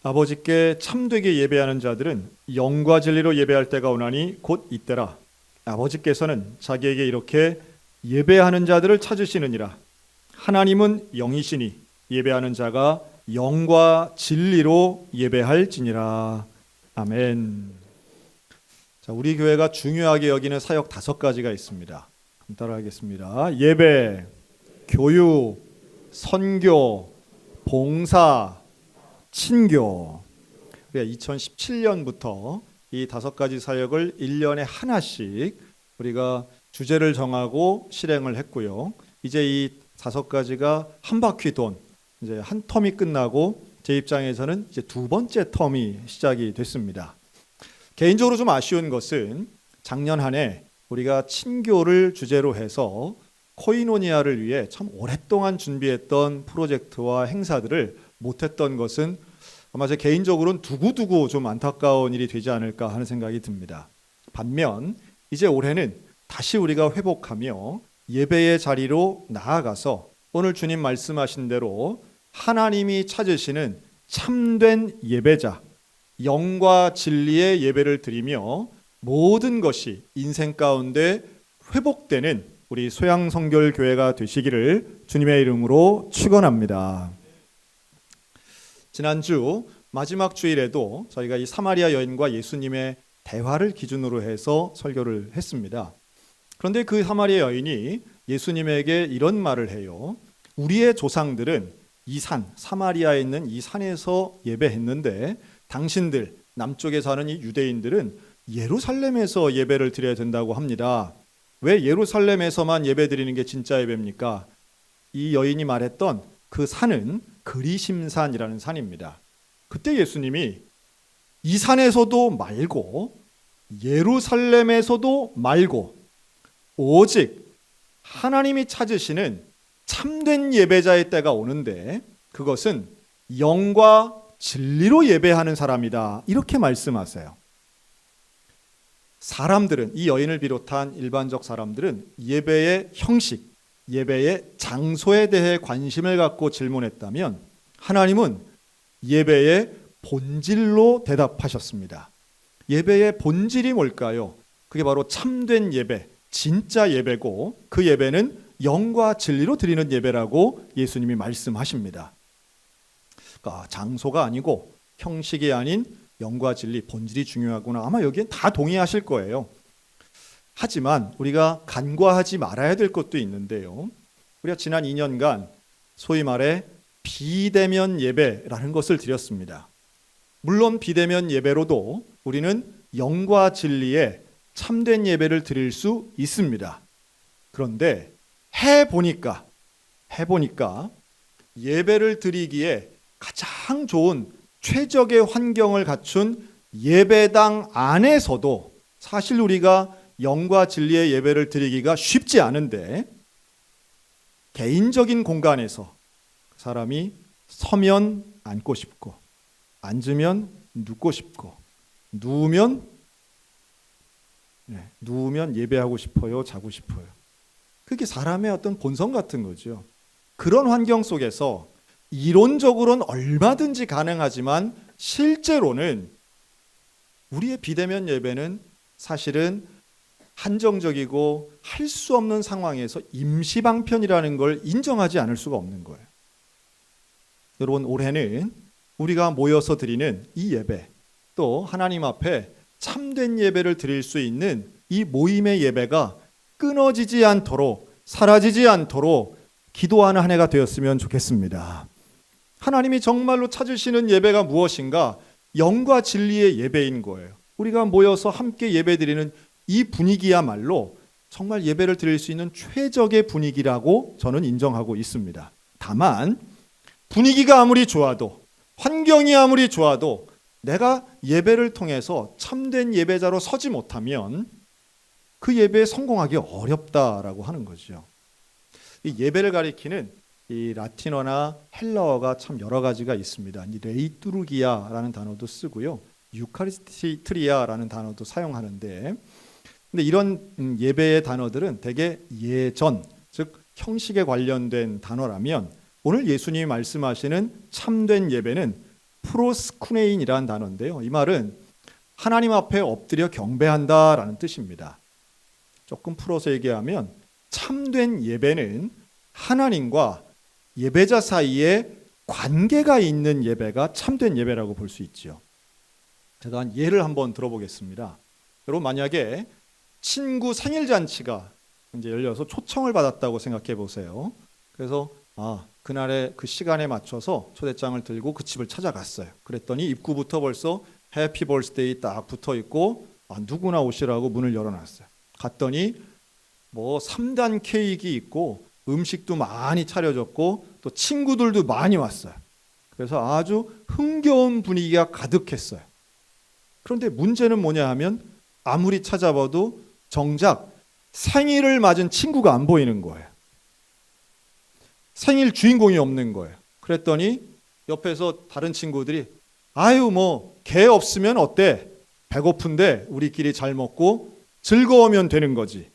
아버지께 참되게 예배하는 자들은 영과 진리로 예배할 때가 오나니 곧 이때라. 아버지께서는 자기에게 이렇게 예배하는 자들을 찾으시느니라. 하나님은 영이시니 예배하는 자가 영과 진리로 예배할지니라. 아멘. 자, 우리 교회가 중요하게 여기는 사역 5가지가 있습니다. 따라하겠습니다. 예배, 교육, 선교, 봉사, 친교. 우리가 2017년부터 이 5가지 사역을 1년에 하나씩 우리가 주제를 정하고 실행을 했고요. 이제 이 5가지가 한 바퀴 돈, 이제 한 텀이 끝나고 제 입장에서는 이제 2번째 텀이 시작이 됐습니다. 개인적으로 좀 아쉬운 것은 작년 한 해 우리가 친교를 주제로 해서 코이노니아를 위해 참 오랫동안 준비했던 프로젝트와 행사들을 못했던 것은 아마 제 개인적으로는 두고두고 좀 안타까운 일이 되지 않을까 하는 생각이 듭니다. 반면 이제 올해는 다시 우리가 회복하며 예배의 자리로 나아가서 오늘 주님 말씀하신 대로 하나님이 찾으시는 참된 예배자, 영과 진리의 예배를 드리며 모든 것이 인생 가운데 회복되는 우리 소양성결교회가 되시기를 주님의 이름으로 축원합니다. 지난주 마지막 주일에도 저희가 이 사마리아 여인과 예수님의 대화를 기준으로 해서 설교를 했습니다. 그런데 그 사마리아 여인이 예수님에게 이런 말을 해요. 우리의 조상들은 이 산, 사마리아에 있는 이 산에서 예배했는데 당신들 남쪽에 사는 이 유대인들은 예루살렘에서 예배를 드려야 된다고 합니다. 왜 예루살렘에서만 예배 드리는 게 진짜 예배입니까? 이 여인이 말했던 그 산은 그리심산이라는 산입니다. 그때 예수님이 이 산에서도 말고 예루살렘에서도 말고 오직 하나님이 찾으시는 참된 예배자의 때가 오는데 그것은 영과 진리로 예배하는 사람이다. 이렇게 말씀하세요. 사람들은, 이 여인을 비롯한 일반적 사람들은 예배의 형식, 예배의 장소에 대해 관심을 갖고 질문했다면 하나님은 예배의 본질로 대답하셨습니다. 예배의 본질이 뭘까요? 그게 바로 참된 예배, 진짜 예배고 그 예배는 영과 진리로 드리는 예배라고 예수님이 말씀하십니다. 그러니까 장소가 아니고 형식이 아닌 영과 진리, 본질이 중요하구나. 아마 여기엔 다 동의하실 거예요. 하지만 우리가 간과하지 말아야 될 것도 있는데요. 우리가 지난 2년간 소위 말해 비대면 예배라는 것을 드렸습니다. 물론 비대면 예배로도 우리는 영과 진리의 참된 예배를 드릴 수 있습니다. 그런데 해보니까 예배를 드리기에 가장 좋은 최적의 환경을 갖춘 예배당 안에서도 사실 우리가 영과 진리의 예배를 드리기가 쉽지 않은데 개인적인 공간에서 사람이 서면 앉고 싶고 앉으면 눕고 싶고 누우면 예배하고 싶어요, 자고 싶어요. 그게 사람의 어떤 본성 같은 거죠. 그런 환경 속에서 이론적으로는 얼마든지 가능하지만 실제로는 우리의 비대면 예배는 사실은 한정적이고 할 수 없는 상황에서 임시방편이라는 걸 인정하지 않을 수가 없는 거예요. 여러분, 올해는 우리가 모여서 드리는 이 예배, 또 하나님 앞에 참된 예배를 드릴 수 있는 이 모임의 예배가 끊어지지 않도록, 사라지지 않도록 기도하는 한 해가 되었으면 좋겠습니다. 하나님이 정말로 찾으시는 예배가 무엇인가? 영과 진리의 예배인 거예요. 우리가 모여서 함께 예배드리는 이 분위기야말로 정말 예배를 드릴 수 있는 최적의 분위기라고 저는 인정하고 있습니다. 다만 분위기가 아무리 좋아도, 환경이 아무리 좋아도 내가 예배를 통해서 참된 예배자로 서지 못하면 그 예배에 성공하기 어렵다라고 하는 거죠. 이 예배를 가리키는 이 라틴어나 헬라어가 참 여러 가지가 있습니다. 이 레이뚜르기아라는 단어도 쓰고요, 유카리스트리아라는 단어도 사용하는데, 근데 이런 예배의 단어들은 대개 예전, 즉 형식에 관련된 단어라면 오늘 예수님이 말씀하시는 참된 예배는 프로스쿠네인이라는 단어인데요. 이 말은 하나님 앞에 엎드려 경배한다라는 뜻입니다. 조금 풀어서 얘기하면 참된 예배는 하나님과 예배자 사이에 관계가 있는 예배가 참된 예배라고 볼 수 있죠. 제가 한 예를 한번 들어보겠습니다. 여러분, 만약에 친구 생일 잔치가 이제 열려서 초청을 받았다고 생각해 보세요. 그래서 그날의 그 시간에 맞춰서 초대장을 들고 그 집을 찾아갔어요. 그랬더니 입구부터 벌써 해피 벌스데이 딱 붙어 있고 누구나 오시라고 문을 열어놨어요. 갔더니 뭐 3단 케이크 있고 음식도 많이 차려졌고 또 친구들도 많이 왔어요. 그래서 아주 흥겨운 분위기가 가득했어요. 그런데 문제는 뭐냐 하면 아무리 찾아봐도 정작 생일을 맞은 친구가 안 보이는 거예요. 생일 주인공이 없는 거예요. 그랬더니 옆에서 다른 친구들이 걔 없으면 어때? 배고픈데 우리끼리 잘 먹고 즐거우면 되는 거지.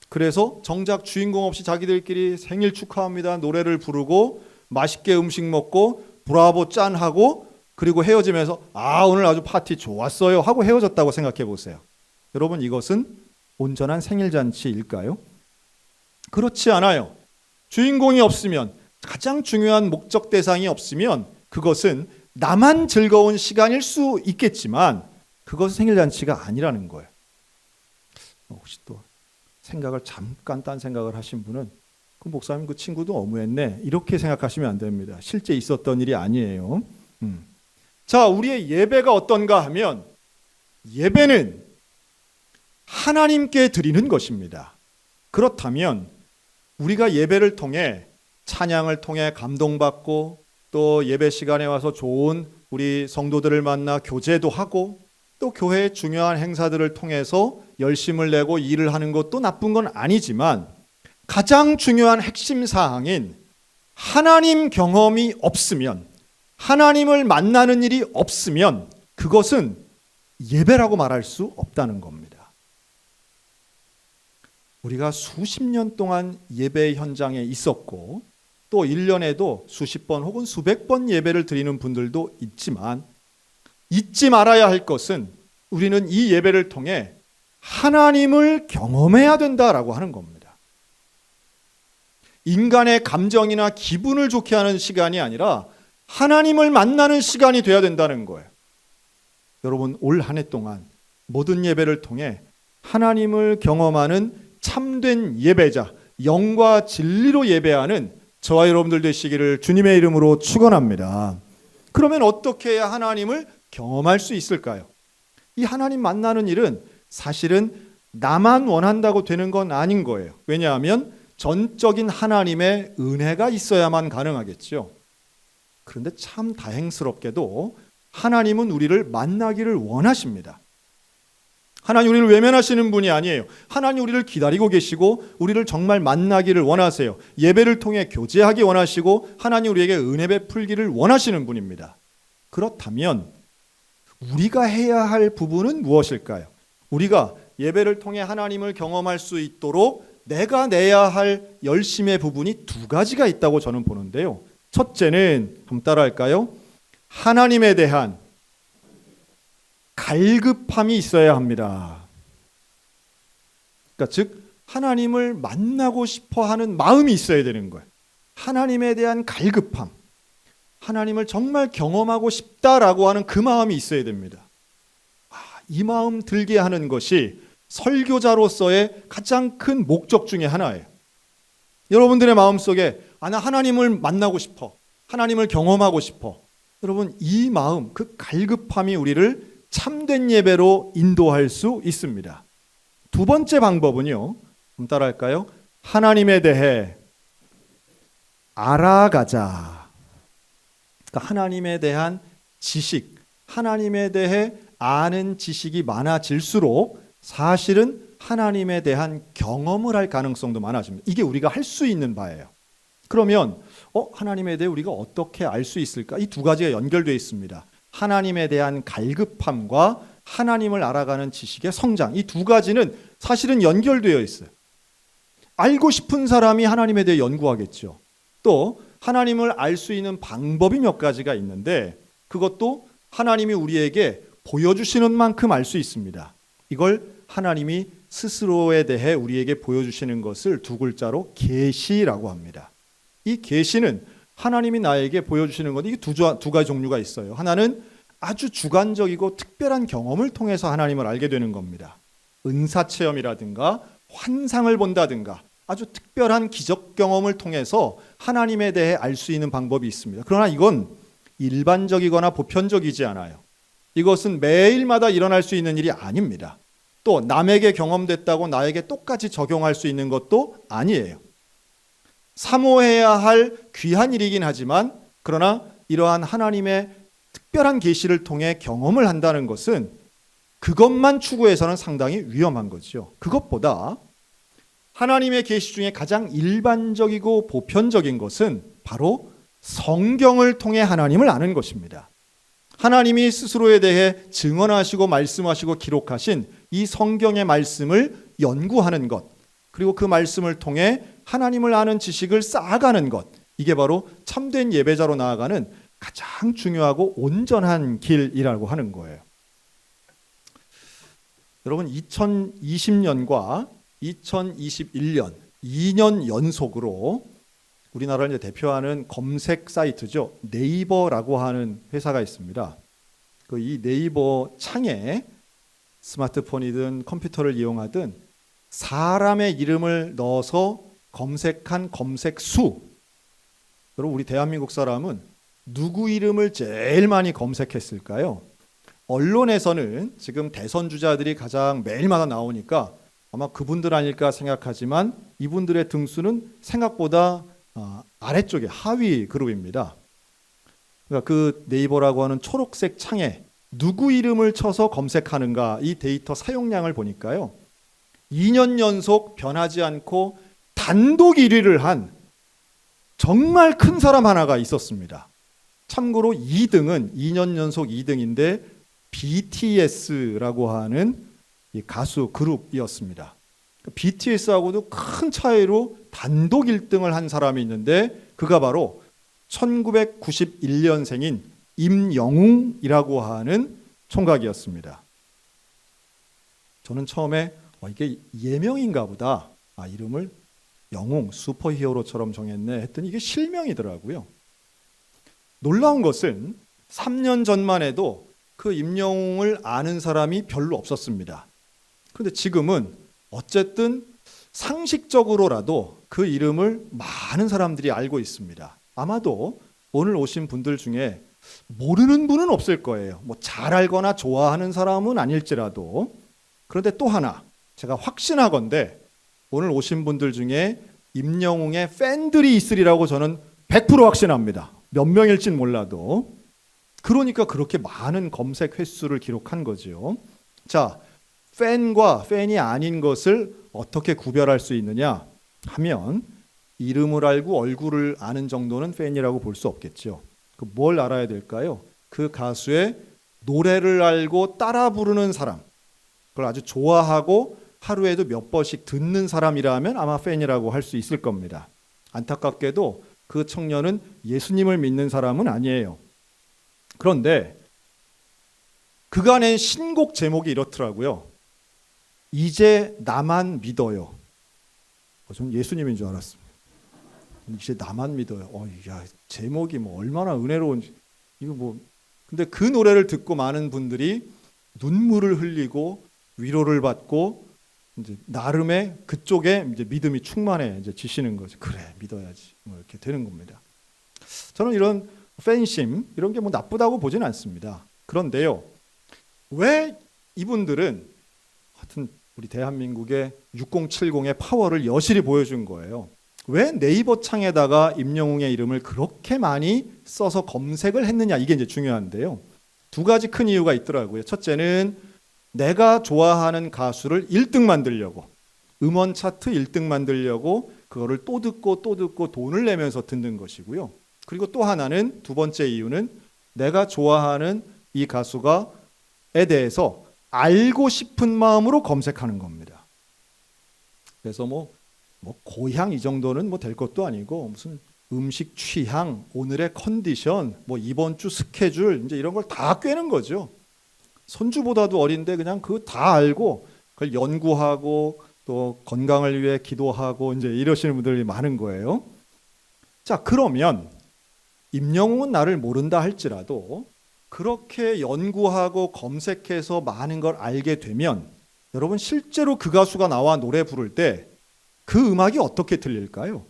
그래서 정작 주인공 없이 자기들끼리 생일 축하합니다 노래를 부르고 맛있게 음식 먹고 브라보 짠 하고 그리고 헤어지면서 오늘 아주 파티 좋았어요 하고 헤어졌다고 생각해 보세요. 여러분, 이것은 온전한 생일 잔치일까요? 그렇지 않아요. 주인공이 없으면, 가장 중요한 목적 대상이 없으면 그것은 나만 즐거운 시간일 수 있겠지만 그것은 생일 잔치가 아니라는 거예요. 혹시 또 생각을 잠깐 딴 생각을 하신 분은 그 목사님 그 친구도 너무했네 이렇게 생각하시면 안 됩니다. 실제 있었던 일이 아니에요. 자, 우리의 예배가 어떤가 하면 예배는 하나님께 드리는 것입니다. 그렇다면 우리가 예배를 통해 찬양을 통해 감동받고 또 예배 시간에 와서 좋은 우리 성도들을 만나 교제도 하고 또 교회의 중요한 행사들을 통해서 열심을 내고 일을 하는 것도 나쁜 건 아니지만 가장 중요한 핵심 사항인 하나님 경험이 없으면, 하나님을 만나는 일이 없으면 그것은 예배라고 말할 수 없다는 겁니다. 우리가 수십 년 동안 예배 현장에 있었고 또 1년에도 수십 번 혹은 수백 번 예배를 드리는 분들도 있지만 잊지 말아야 할 것은 우리는 이 예배를 통해 하나님을 경험해야 된다라고 하는 겁니다. 인간의 감정이나 기분을 좋게 하는 시간이 아니라 하나님을 만나는 시간이 돼야 된다는 거예요. 여러분, 올 한 해 동안 모든 예배를 통해 하나님을 경험하는 참된 예배자, 영과 진리로 예배하는 저와 여러분들 되시기를 주님의 이름으로 축원합니다. 그러면 어떻게 해야 하나님을 경험할 수 있을까요? 이 하나님 만나는 일은 사실은 나만 원한다고 되는 건 아닌 거예요. 왜냐하면 전적인 하나님의 은혜가 있어야만 가능하겠죠. 그런데 참 다행스럽게도 하나님은 우리를 만나기를 원하십니다. 하나님 우리를 외면하시는 분이 아니에요. 하나님 우리를 기다리고 계시고 우리를 정말 만나기를 원하세요. 예배를 통해 교제하기 원하시고 하나님 우리에게 은혜 베풀기를 원하시는 분입니다. 그렇다면 우리가 해야 할 부분은 무엇일까요? 우리가 예배를 통해 하나님을 경험할 수 있도록 내가 내야 할 열심의 부분이 두 가지가 있다고 저는 보는데요. 첫째는 한번 따라할까요? 하나님에 대한 갈급함이 있어야 합니다. 그러니까 즉 하나님을 만나고 싶어 하는 마음이 있어야 되는 거예요. 하나님에 대한 갈급함, 하나님을 정말 경험하고 싶다라고 하는 그 마음이 있어야 됩니다. 이 마음 들게 하는 것이 설교자로서의 가장 큰 목적 중에 하나예요. 여러분들의 마음속에 나 하나님을 만나고 싶어, 하나님을 경험하고 싶어. 여러분, 이 마음, 그 갈급함이 우리를 참된 예배로 인도할 수 있습니다. 두 번째 방법은요, 한번 따라할까요? 하나님에 대해 알아가자. 그러니까 하나님에 대한 지식, 하나님에 대해 아는 지식이 많아질수록 사실은 하나님에 대한 경험을 할 가능성도 많아집니다. 이게 우리가 할 수 있는 바예요. 그러면 하나님에 대해 우리가 어떻게 알 수 있을까? 이 두 가지가 연결되어 있습니다. 하나님에 대한 갈급함과 하나님을 알아가는 지식의 성장, 이 두 가지는 사실은 연결되어 있어요. 알고 싶은 사람이 하나님에 대해 연구하겠죠. 또 하나님을 알 수 있는 방법이 몇 가지가 있는데 그것도 하나님이 우리에게 보여주시는 만큼 알 수 있습니다. 이걸 하나님이 스스로에 대해 우리에게 보여주시는 것을 두 글자로 계시라고 합니다. 이 계시는 하나님이 나에게 보여주시는 것, 이게 두 가지 종류가 있어요. 하나는 아주 주관적이고 특별한 경험을 통해서 하나님을 알게 되는 겁니다. 은사체험이라든가 환상을 본다든가 아주 특별한 기적 경험을 통해서 하나님에 대해 알 수 있는 방법이 있습니다. 그러나 이건 일반적이거나 보편적이지 않아요. 이것은 매일마다 일어날 수 있는 일이 아닙니다. 또 남에게 경험됐다고 나에게 똑같이 적용할 수 있는 것도 아니에요. 사모해야 할 귀한 일이긴 하지만 그러나 이러한 하나님의 특별한 계시를 통해 경험을 한다는 것은 그것만 추구해서는 상당히 위험한 거죠. 그것보다 하나님의 계시 중에 가장 일반적이고 보편적인 것은 바로 성경을 통해 하나님을 아는 것입니다. 하나님이 스스로에 대해 증언하시고 말씀하시고 기록하신 이 성경의 말씀을 연구하는 것, 그리고 그 말씀을 통해 하나님을 아는 지식을 쌓아가는 것, 이게 바로 참된 예배자로 나아가는 가장 중요하고 온전한 길이라고 하는 거예요. 여러분, 2020년과 2021년 2년 연속으로 우리나라를 이제 대표하는 검색 사이트죠. 네이버라고 하는 회사가 있습니다. 이 네이버 창에 스마트폰이든 컴퓨터를 이용하든 사람의 이름을 넣어서 검색한 검색 수. 여러분, 우리 대한민국 사람은 누구 이름을 제일 많이 검색했을까요? 언론에서는 지금 대선 주자들이 가장 매일마다 나오니까 아마 그분들 아닐까 생각하지만 이분들의 등수는 생각보다 아래쪽에 하위 그룹입니다. 그러니까 그 네이버라고 하는 초록색 창에 누구 이름을 쳐서 검색하는가, 이 데이터 사용량을 보니까요, 2년 연속 변하지 않고 단독 1위를 한 정말 큰 사람 하나가 있었습니다. 참고로 2등은 2년 연속 2등인데 BTS라고 하는 이 가수 그룹이었습니다. BTS하고도 큰 차이로 단독 1등을 한 사람이 있는데 그가 바로 1991년생인 임영웅이라고 하는 총각이었습니다. 저는 처음에 이게 예명인가 보다. 이름을 영웅, 슈퍼히어로처럼 정했네 했더니 이게 실명이더라고요. 놀라운 것은 3년 전만 해도 그 임영웅을 아는 사람이 별로 없었습니다. 그런데 지금은 어쨌든 상식적으로라도 그 이름을 많은 사람들이 알고 있습니다. 아마도 오늘 오신 분들 중에 모르는 분은 없을 거예요. 잘 알거나 좋아하는 사람은 아닐지라도. 그런데 또 하나 제가 확신하건대 오늘 오신 분들 중에 임영웅의 팬들이 있으리라고 저는 100% 확신합니다. 몇 명일진 몰라도. 그러니까 그렇게 많은 검색 횟수를 기록한 거죠. 자, 팬과 팬이 아닌 것을 어떻게 구별할 수 있느냐 하면 이름을 알고 얼굴을 아는 정도는 팬이라고 볼 수 없겠죠. 뭘 알아야 될까요? 그 가수의 노래를 알고 따라 부르는 사람, 그걸 아주 좋아하고 하루에도 몇 번씩 듣는 사람이라면 아마 팬이라고 할 수 있을 겁니다. 안타깝게도 그 청년은 예수님을 믿는 사람은 아니에요. 그런데 그가 낸 신곡 제목이 이렇더라고요. 이제 나만 믿어요. 전 예수님인 줄 알았습니다. 이제 나만 믿어요. 야, 제목이 얼마나 은혜로운지. 근데 그 노래를 듣고 많은 분들이 눈물을 흘리고 위로를 받고 이제 나름의 그쪽에 이제 믿음이 충만해지시는 거죠. 그래, 믿어야지. 이렇게 되는 겁니다. 저는 이런 팬심 이런 게 나쁘다고 보진 않습니다. 그런데요, 왜 이분들은 하여튼 우리 대한민국의 6070의 파워를 여실히 보여준 거예요. 왜 네이버 창에다가 임영웅의 이름을 그렇게 많이 써서 검색을 했느냐, 이게 이제 중요한데요. 두 가지 큰 이유가 있더라고요. 첫째는 내가 좋아하는 가수를 1등 만들려고, 음원 차트 1등 만들려고 그거를 또 듣고 또 듣고 돈을 내면서 듣는 것이고요. 그리고 또 하나는, 두 번째 이유는 내가 좋아하는 이 가수가에 대해서 알고 싶은 마음으로 검색하는 겁니다. 그래서 고향 이 정도는 될 것도 아니고 무슨 음식 취향, 오늘의 컨디션, 뭐 이번 주 스케줄 이제 이런 걸 다 꿰는 거죠. 손주보다도 어린데 그냥 그거 다 알고 그걸 연구하고 또 건강을 위해 기도하고 이제 이러시는 분들이 많은 거예요. 자, 그러면 임영웅은 나를 모른다 할지라도 그렇게 연구하고 검색해서 많은 걸 알게 되면 여러분 실제로 그 가수가 나와 노래 부를 때 그 음악이 어떻게 들릴까요?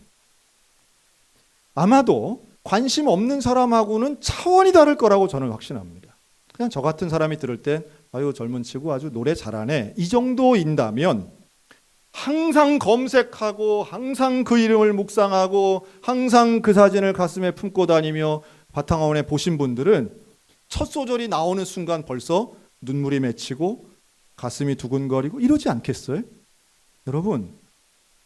아마도 관심 없는 사람하고는 차원이 다를 거라고 저는 확신합니다. 그냥 저 같은 사람이 들을 땐 아유 젊은 친구 아주 노래 잘하네 이 정도인다면 항상 검색하고 항상 그 이름을 묵상하고 항상 그 사진을 가슴에 품고 다니며 바탕화면에 보신 분들은 첫 소절이 나오는 순간 벌써 눈물이 맺히고 가슴이 두근거리고 이러지 않겠어요? 여러분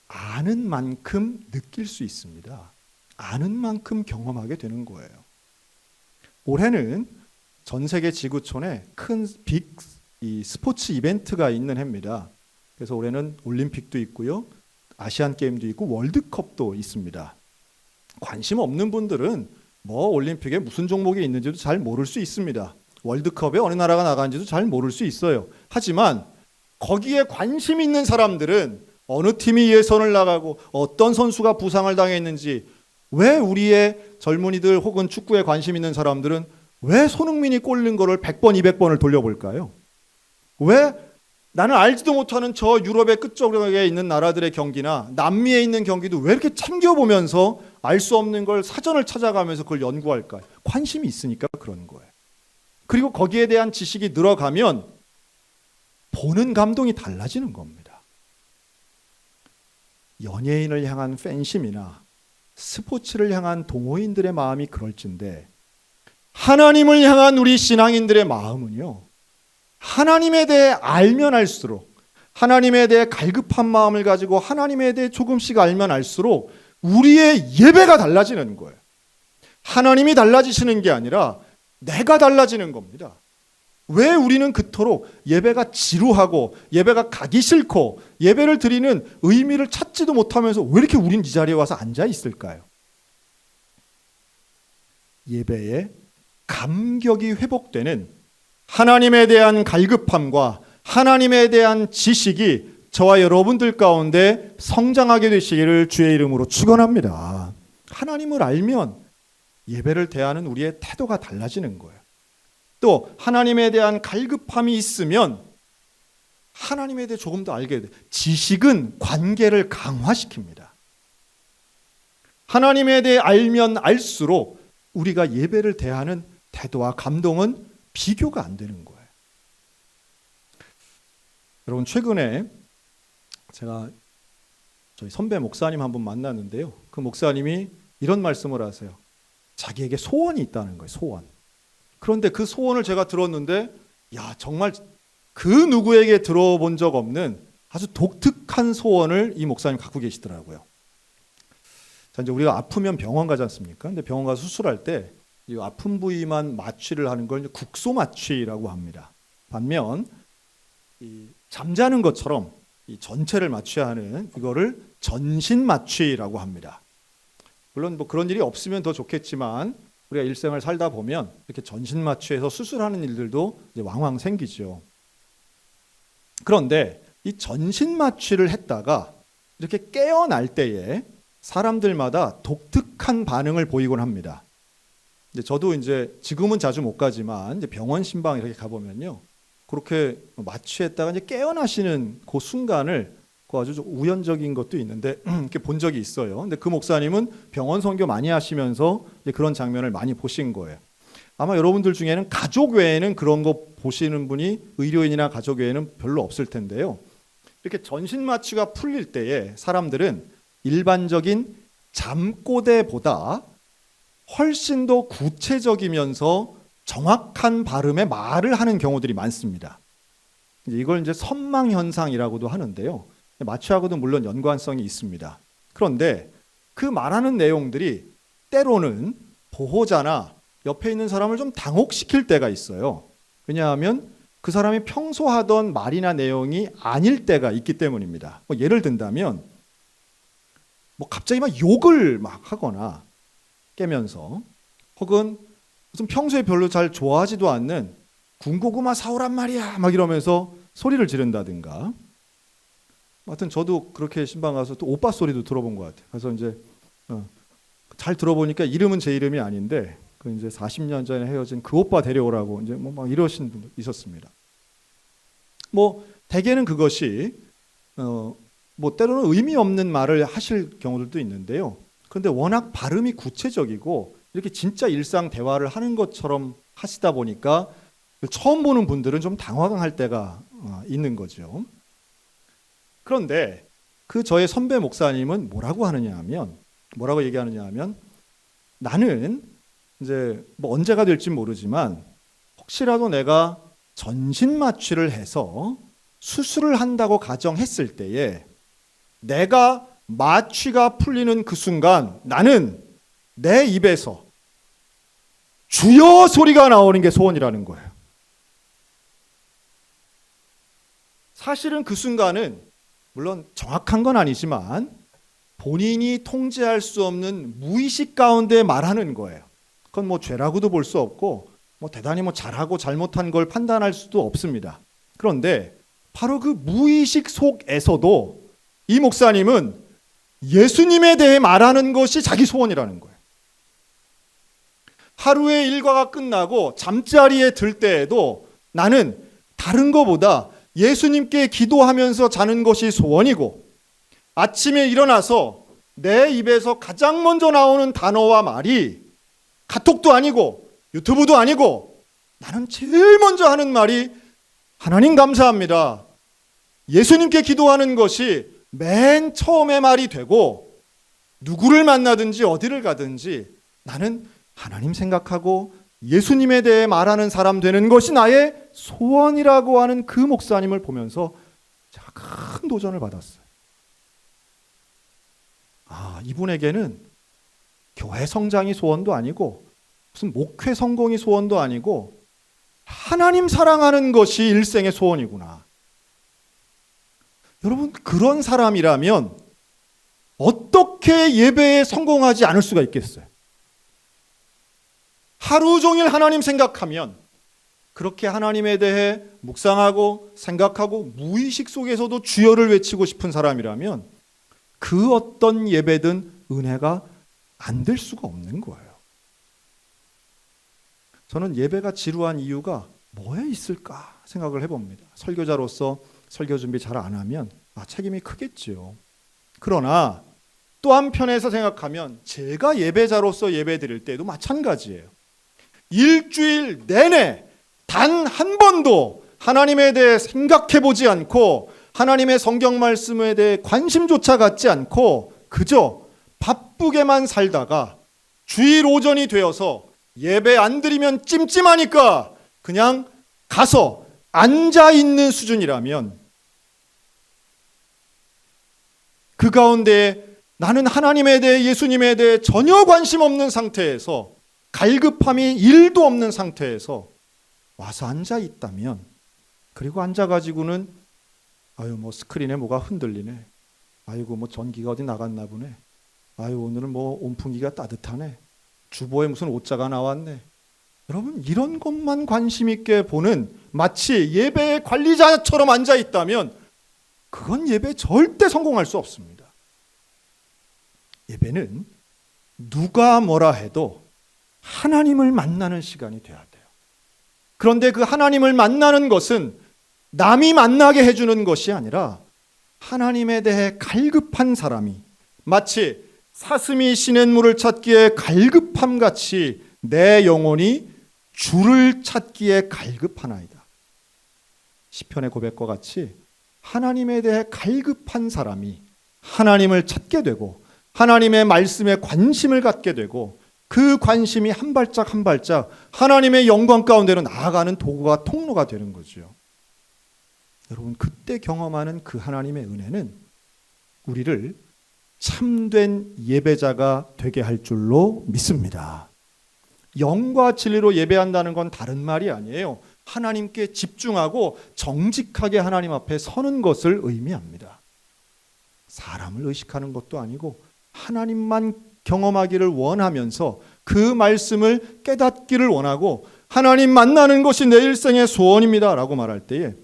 아는 만큼 느낄 수 있습니다. 아는 만큼 경험하게 되는 거예요. 올해는 전 세계 지구촌에 큰 빅 스포츠 이벤트가 있는 해입니다. 그래서 올해는 올림픽도 있고요. 아시안 게임도 있고 월드컵도 있습니다. 관심 없는 분들은 뭐 올림픽에 무슨 종목이 있는지도 잘 모를 수 있습니다. 월드컵에 어느 나라가 나가는지도 잘 모를 수 있어요. 하지만 거기에 관심 있는 사람들은 어느 팀이 예선을 나가고 어떤 선수가 부상을 당했는지 왜 우리의 젊은이들 혹은 축구에 관심 있는 사람들은 왜 손흥민이 골 넣은 거를 100번, 200번을 돌려볼까요? 왜 나는 알지도 못하는 저 유럽의 끝쪽에 있는 나라들의 경기나 남미에 있는 경기도 왜 이렇게 챙겨보면서 알 수 없는 걸 사전을 찾아가면서 그걸 연구할까요? 관심이 있으니까 그런 거예요. 그리고 거기에 대한 지식이 늘어가면 보는 감동이 달라지는 겁니다. 연예인을 향한 팬심이나 스포츠를 향한 동호인들의 마음이 그럴진데 하나님을 향한 우리 신앙인들의 마음은요. 하나님에 대해 알면 알수록 하나님에 대해 갈급한 마음을 가지고 하나님에 대해 조금씩 알면 알수록 우리의 예배가 달라지는 거예요. 하나님이 달라지시는 게 아니라 내가 달라지는 겁니다. 왜 우리는 그토록 예배가 지루하고 예배가 가기 싫고 예배를 드리는 의미를 찾지도 못하면서 왜 이렇게 우린 이 자리에 와서 앉아 있을까요? 예배에 감격이 회복되는 하나님에 대한 갈급함과 하나님에 대한 지식이 저와 여러분들 가운데 성장하게 되시기를 주의 이름으로 축원합니다. 하나님을 알면 예배를 대하는 우리의 태도가 달라지는 거예요. 또 하나님에 대한 갈급함이 있으면 하나님에 대해 조금 더 알게 돼요. 지식은 관계를 강화시킵니다. 하나님에 대해 알면 알수록 우리가 예배를 대하는 태도와 감동은 비교가 안 되는 거예요. 여러분 최근에 제가 저희 선배 목사님 한 분 만났는데요. 그 목사님이 이런 말씀을 하세요. 자기에게 소원이 있다는 거예요. 소원. 그런데 그 소원을 제가 들었는데 야 정말 그 누구에게 들어본 적 없는 아주 독특한 소원을 이 목사님 갖고 계시더라고요. 자 이제 우리가 아프면 병원 가지 않습니까? 근데 병원 가서 수술할 때 이 아픈 부위만 마취를 하는 걸 국소 마취라고 합니다. 반면 이 잠자는 것처럼 이 전체를 마취하는 이거를 전신 마취라고 합니다. 물론 뭐 그런 일이 없으면 더 좋겠지만 우리가 일생을 살다 보면 이렇게 전신 마취해서 수술하는 일들도 이제 왕왕 생기죠. 그런데 이 전신 마취를 했다가 이렇게 깨어날 때에 사람들마다 독특한 반응을 보이곤 합니다. 이제 저도 이제 지금은 자주 못 가지만 이제 병원 신방 이렇게 가보면요. 그렇게 마취했다가 이제 깨어나시는 그 순간을 그 아주 우연적인 것도 있는데 이렇게 본 적이 있어요. 근데 그 목사님은 병원 선교 많이 하시면서 이제 그런 장면을 많이 보신 거예요. 아마 여러분들 중에는 가족 외에는 그런 거 보시는 분이 의료인이나 가족 외에는 별로 없을 텐데요. 이렇게 전신 마취가 풀릴 때에 사람들은 일반적인 잠꼬대보다 훨씬 더 구체적이면서 정확한 발음의 말을 하는 경우들이 많습니다. 이걸 이제 선망 현상이라고도 하는데요. 마취하고도 물론 연관성이 있습니다. 그런데 그 말하는 내용들이 때로는 보호자나 옆에 있는 사람을 좀 당혹시킬 때가 있어요. 왜냐하면 그 사람이 평소 하던 말이나 내용이 아닐 때가 있기 때문입니다. 예를 든다면 갑자기 막 욕을 막 하거나 깨면서, 혹은 무슨 평소에 별로 잘 좋아하지도 않는 군고구마 사오란 말이야 막 이러면서 소리를 지른다든가. 하여튼 저도 그렇게 신방 가서 또 오빠 소리도 들어본 것 같아요. 그래서 이제 잘 들어보니까 이름은 제 이름이 아닌데 그 이제 40년 전에 헤어진 그 오빠 데려오라고 이제 뭐 막 이러신 분도 있었습니다. 뭐 대개는 그것이 뭐 때로는 의미 없는 말을 하실 경우들도 있는데요. 그런데 워낙 발음이 구체적이고 이렇게 진짜 일상 대화를 하는 것처럼 하시다 보니까 처음 보는 분들은 좀 당황할 때가 있는 거죠. 그런데 그 저의 선배 목사님은 뭐라고 얘기하느냐 하면 나는 이제 뭐 언제가 될지 모르지만 혹시라도 내가 전신 마취를 해서 수술을 한다고 가정했을 때에 내가 마취가 풀리는 그 순간 나는 내 입에서 주여 소리가 나오는 게 소원이라는 거예요. 사실은 그 순간은 물론 정확한 건 아니지만 본인이 통제할 수 없는 무의식 가운데 말하는 거예요. 그건 뭐 죄라고도 볼 수 없고 뭐 대단히 뭐 잘하고 잘못한 걸 판단할 수도 없습니다. 그런데 바로 그 무의식 속에서도 이 목사님은 예수님에 대해 말하는 것이 자기 소원이라는 거예요. 하루의 일과가 끝나고 잠자리에 들 때에도 나는 다른 것보다 예수님께 기도하면서 자는 것이 소원이고, 아침에 일어나서 내 입에서 가장 먼저 나오는 단어와 말이 카톡도 아니고 유튜브도 아니고 나는 제일 먼저 하는 말이 하나님 감사합니다. 예수님께 기도하는 것이 맨 처음의 말이 되고, 누구를 만나든지 어디를 가든지 나는 하나님 생각하고 예수님에 대해 말하는 사람 되는 것이 나의 소원이라고 하는 그 목사님을 보면서 제가 큰 도전을 받았어요. 이분에게는 교회 성장이 소원도 아니고 무슨 목회 성공이 소원도 아니고 하나님 사랑하는 것이 일생의 소원이구나. 여러분, 그런 사람이라면 어떻게 예배에 성공하지 않을 수가 있겠어요? 하루 종일 하나님 생각하면, 그렇게 하나님에 대해 묵상하고 생각하고 무의식 속에서도 주여를 외치고 싶은 사람이라면 그 어떤 예배든 은혜가 안 될 수가 없는 거예요. 저는 예배가 지루한 이유가 뭐에 있을까 생각을 해봅니다. 설교자로서 설교 준비 잘 안 하면 책임이 크겠지요. 그러나 또 한편에서 생각하면 제가 예배자로서 예배 드릴 때도 마찬가지예요. 일주일 내내 단 한 번도 하나님에 대해 생각해 보지 않고 하나님의 성경 말씀에 대해 관심조차 갖지 않고 그저 바쁘게만 살다가 주일 오전이 되어서 예배 안 드리면 찜찜하니까 그냥 가서 앉아 있는 수준이라면, 그 가운데 나는 하나님에 대해 예수님에 대해 전혀 관심 없는 상태에서, 갈급함이 1도 없는 상태에서 와서 앉아 있다면, 그리고 앉아가지고는 뭐 스크린에 뭐가 흔들리네, 아이고 뭐 전기가 어디 나갔나 보네, 오늘은 뭐 온풍기가 따뜻하네, 주보에 무슨 옷자가 나왔네. 여러분, 이런 것만 관심 있게 보는 마치 예배의 관리자처럼 앉아 있다면 그건 예배 절대 성공할 수 없습니다. 예배는 누가 뭐라 해도 하나님을 만나는 시간이 돼야 돼요. 그런데 그 하나님을 만나는 것은 남이 만나게 해주는 것이 아니라 하나님에 대해 갈급한 사람이 마치 사슴이 시냇물을 찾기에 갈급함 같이 내 영혼이 주를 찾기에 갈급하나이다. 시편의 고백과 같이 하나님에 대해 갈급한 사람이 하나님을 찾게 되고 하나님의 말씀에 관심을 갖게 되고 그 관심이 한 발짝 한 발짝 하나님의 영광 가운데로 나아가는 도구가 통로가 되는 거죠. 여러분, 그때 경험하는 그 하나님의 은혜는 우리를 참된 예배자가 되게 할 줄로 믿습니다. 영과 진리로 예배한다는 건 다른 말이 아니에요. 하나님께 집중하고 정직하게 하나님 앞에 서는 것을 의미합니다. 사람을 의식하는 것도 아니고 하나님만 경험하기를 원하면서 그 말씀을 깨닫기를 원하고 하나님 만나는 것이 내 일생의 소원입니다 라고 말할 때에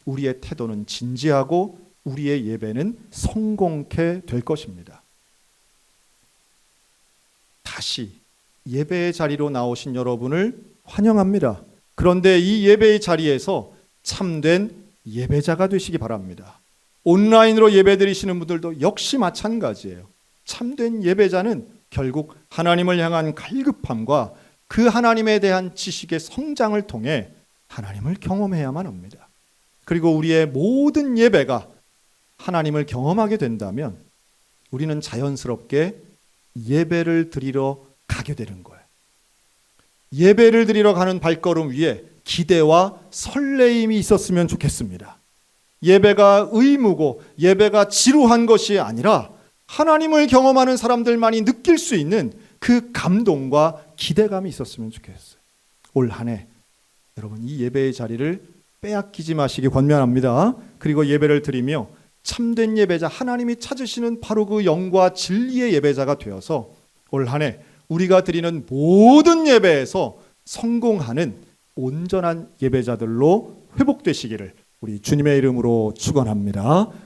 우리의 태도는 진지하고 우리의 예배는 성공케 될 것입니다. 다시 예배의 자리로 나오신 여러분을 환영합니다. 그런데 이 예배의 자리에서 참된 예배자가 되시기 바랍니다. 온라인으로 예배드리시는 분들도 역시 마찬가지예요. 참된 예배자는 결국 하나님을 향한 갈급함과 그 하나님에 대한 지식의 성장을 통해 하나님을 경험해야만 합니다. 그리고 우리의 모든 예배가 하나님을 경험하게 된다면 우리는 자연스럽게 예배를 드리러 가게 되는 거예요. 예배를 드리러 가는 발걸음 위에 기대와 설레임이 있었으면 좋겠습니다. 예배가 의무고 예배가 지루한 것이 아니라 하나님을 경험하는 사람들만이 느낄 수 있는 그 감동과 기대감이 있었으면 좋겠어요. 올 한 해 여러분 이 예배의 자리를 빼앗기지 마시기 권면합니다. 그리고 예배를 드리며 참된 예배자 하나님이 찾으시는 바로 그 영과 진리의 예배자가 되어서 올 한 해 우리가 드리는 모든 예배에서 성공하는 온전한 예배자들로 회복되시기를 우리 주님의 이름으로 축원합니다.